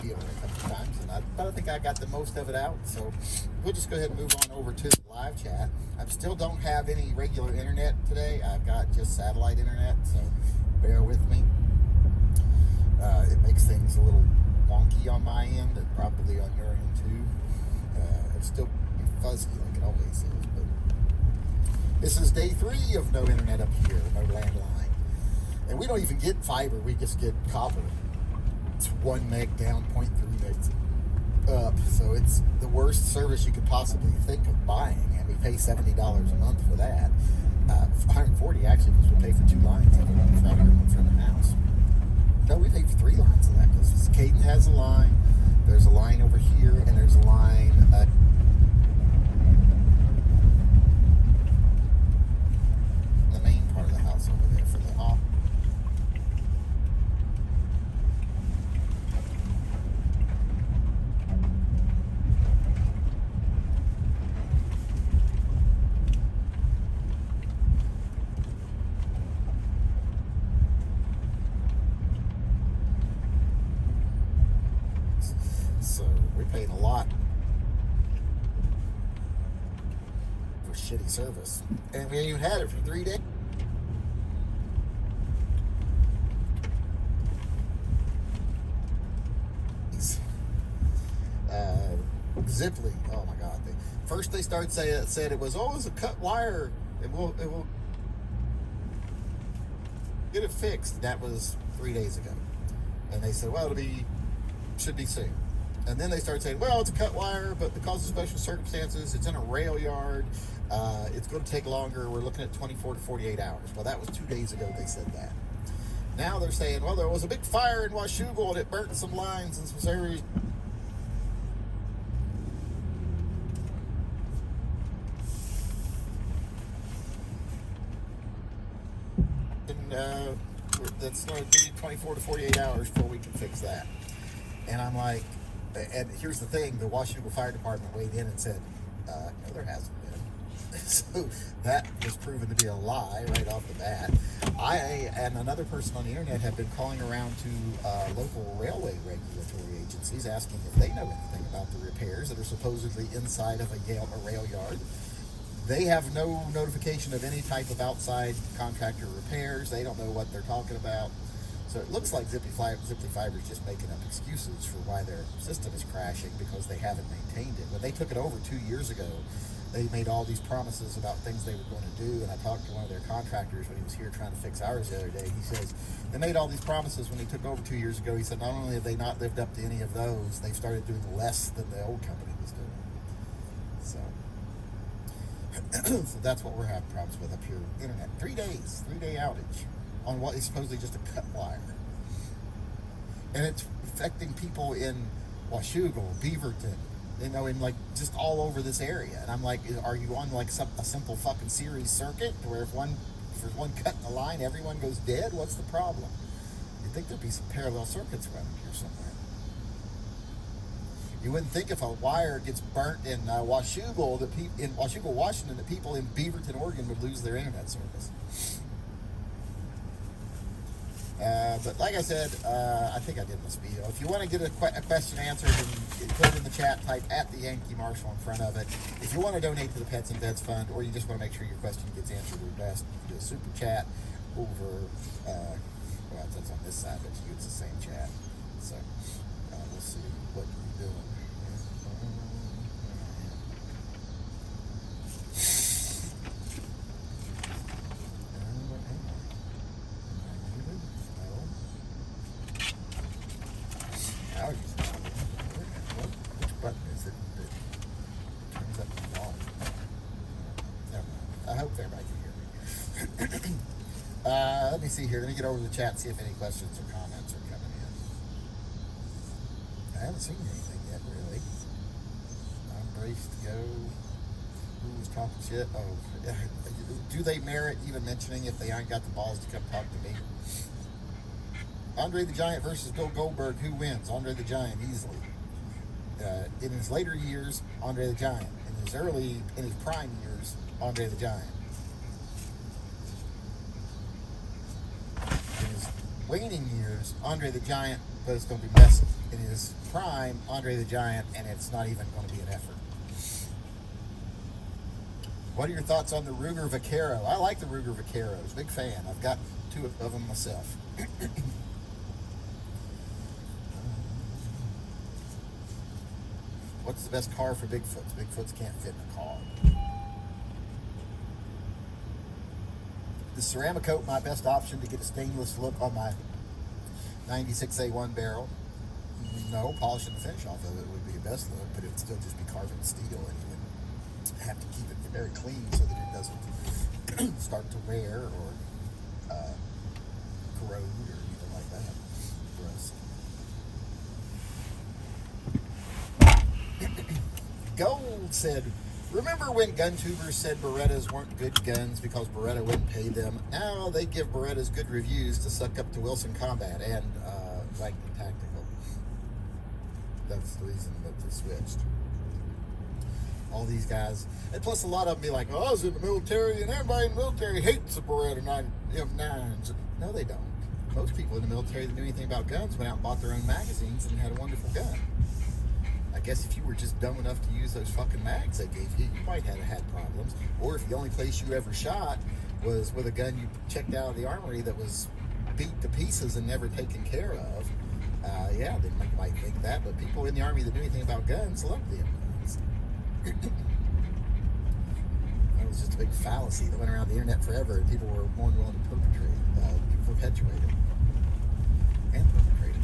spiel a couple times, but I think I got the most of it out. So we'll just go ahead and move on over to the live chat. I still don't have any regular internet today. I've got just satellite internet, so bear with me. It makes things a little wonky on my end, and probably on your end too. It'll still be fuzzy like it always is. But this is day 3 of no internet up here, no landline. And we don't even get fiber, we just get copper. It's 1 meg down, 0.3 megs up. So it's the worst service you could possibly think of buying. And we pay $70 a month for that. $140 actually, because we pay for 2 lines. One from here, one from the house. No, we pay for 3 lines of that, because Caden has a line, there's a line over here, and there's a line the main part of the house over there for the off. So we're paying a lot for shitty service, and we ain't even had it for 3 days. Ziply, oh my God! First they said it was a cut wire. It will get it fixed. That was 3 days ago, and they said, well, should be soon. And then they started saying, well, it's a cut wire, but because of special circumstances, it's in a rail yard. It's going to take longer. We're looking at 24 to 48 hours. Well, that was 2 days ago they said that. Now they're saying, well, there was a big fire in Washougal and it burnt some lines in some areas. And that's going to be 24 to 48 hours before we can fix that. And I'm like, and here's the thing, the Washougal Fire Department weighed in and said, no, there hasn't been. So that was proven to be a lie right off the bat. I and another person on the internet have been calling around to local railway regulatory agencies asking if they know anything about the repairs that are supposedly inside of a rail yard. They have no notification of any type of outside contractor repairs. They don't know what they're talking about. So it looks like Ziply Fiber is just making up excuses for why their system is crashing because they haven't maintained it. When they took it over 2 years ago, they made all these promises about things they were going to do. And I talked to one of their contractors when he was here trying to fix ours the other day. He says, they made all these promises when they took over 2 years ago. He said, not only have they not lived up to any of those, they've started doing less than the old company was doing. So, so that's what we're having problems with up here. Internet, 3 days, 3-day outage on what is supposedly just a cut wire. And it's affecting people in Washougal, Beaverton, in like just all over this area. And I'm like, are you on like a simple fucking series circuit where if there's one cut in the line, everyone goes dead? What's the problem? You'd think there'd be some parallel circuits running here somewhere. You wouldn't think if a wire gets burnt in Washougal, in Washougal, Washington, that people in Beaverton, Oregon would lose their internet service. But like I said, I think I did my spiel. If you want to get a question answered, and put it in the chat, type at the Yankee Marshal in front of it. If you want to donate to the Pets and Vets Fund, or you just want to make sure your question gets answered or best, you can do a super chat over, well, that's on this side, but you use the same chat. So, we'll see what you're doing. Which button is it that turns up the volume? Never mind. I hope everybody can hear me. Let me see here. Let me get over to the chat and see if any questions or comments are coming in. I haven't seen anything yet, really. I'm braced to go. Who was talking shit? Oh, do they merit even mentioning if they ain't got the balls to come talk to me? Andre the Giant versus Bill Goldberg. Who wins? Andre the Giant easily. In his later years, Andre the Giant. In his prime years, Andre the Giant. In his waning years, Andre the Giant, but it's going to be messy. In his prime, Andre the Giant, and it's not even going to be an effort. What are your thoughts on the Ruger Vaquero? I like the Ruger Vaqueros. Big fan. I've got 2 of them myself. What's the best car for Bigfoots? Bigfoots can't fit in a car. Is Ceramicoat my best option to get a stainless look on my 96A1 barrel? No, polishing the finish off of it would be the best look, but it would still just be carbon steel, and you would have to keep it very clean so that it doesn't start to wear or corrode or anything like that. Gross. Gold said, remember when gun tubers said Berettas weren't good guns because Beretta wouldn't pay them? Now they give Berettas good reviews to suck up to Wilson Combat and Viking Tactical. That's the reason that they switched. All these guys, and plus a lot of them be like, oh, I was in the military and everybody in the military hates the Beretta M9s. No, they don't. Most people in the military that knew anything about guns went out and bought their own magazines and had a wonderful gun. I guess if you were just dumb enough to use those fucking mags they gave you, you might have had problems. Or if the only place you ever shot was with a gun you checked out of the armory that was beat to pieces and never taken care of, yeah, they might think that. But people in the Army that knew anything about guns loved them. That was just a big fallacy that went around the internet forever, and people were more than willing to perpetuate it and perpetrate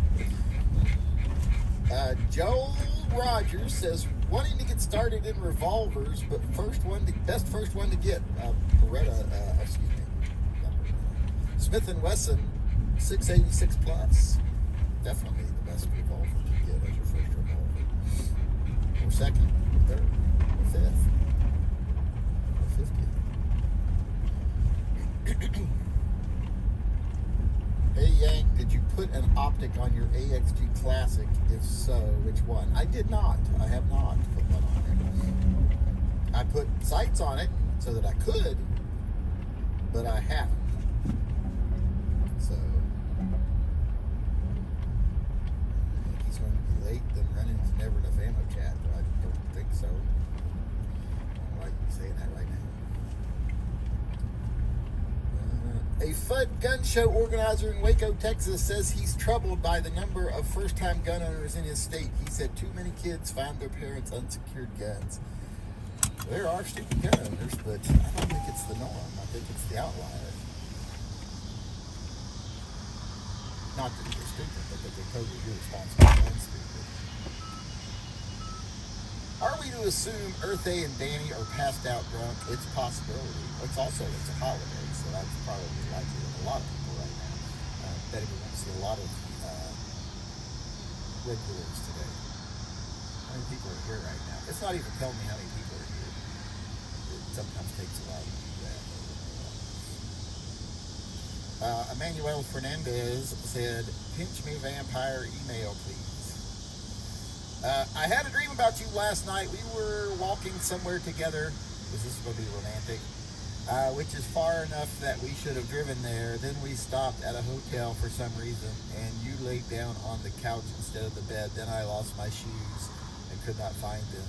it. Joel Rogers says, wanting to get started in revolvers, but best first one to get Beretta, Smith & Wesson 686 plus. Definitely the best revolver to get as your first revolver. Or second, or third, or fifth, or 50th. Hey Yank, did you put an optic on your AXG Classic? If so, which one? I did not. I have not put one on it. I put sights on it so that I could, but I haven't. So, I think he's going to be late, then run into Never Enough Ammo Chat, but I don't think so. I don't know why you're saying that right now. A FUD gun show organizer in Waco, Texas says he's troubled by the number of first-time gun owners in his state. He said too many kids find their parents' unsecured guns. There are stupid gun owners, but I don't think it's the norm. I think it's the outlier. Not that they're stupid, but that they're totally irresponsible and stupid. Are we to assume Earthay and Danny are passed out drunk? It's a possibility. It's a holiday, so that's probably likely with a lot of people right now. Betting we're going to see a lot of regulars today. How many people are here right now? It's not even telling me how many people are here. It sometimes takes a while to do that. Emmanuel Fernandez said, pinch me vampire email, please. I had a dream about you last night. We were walking somewhere together. Is this going to be romantic? Which is far enough that we should have driven there. Then we stopped at a hotel for some reason, and you laid down on the couch instead of the bed. Then I lost my shoes and could not find them.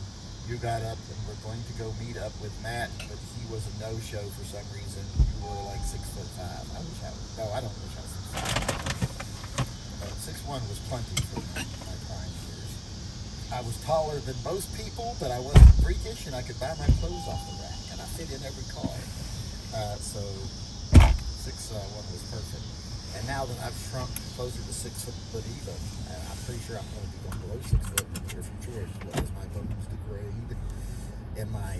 You got up and were going to go meet up with Matt, but he was a no-show for some reason. You were like 6'5". I wish I was. No, I don't wish I was 6'5". 6'1" was plenty for my prime years. I was taller than most people, but I wasn't freakish, and I could buy my clothes off the rack, and I fit in every car. So 6'1" was perfect. And now that I've shrunk closer to 6 foot even, I'm pretty sure I'm going to be going below 6 foot in the near future, as well as my bones degrade and my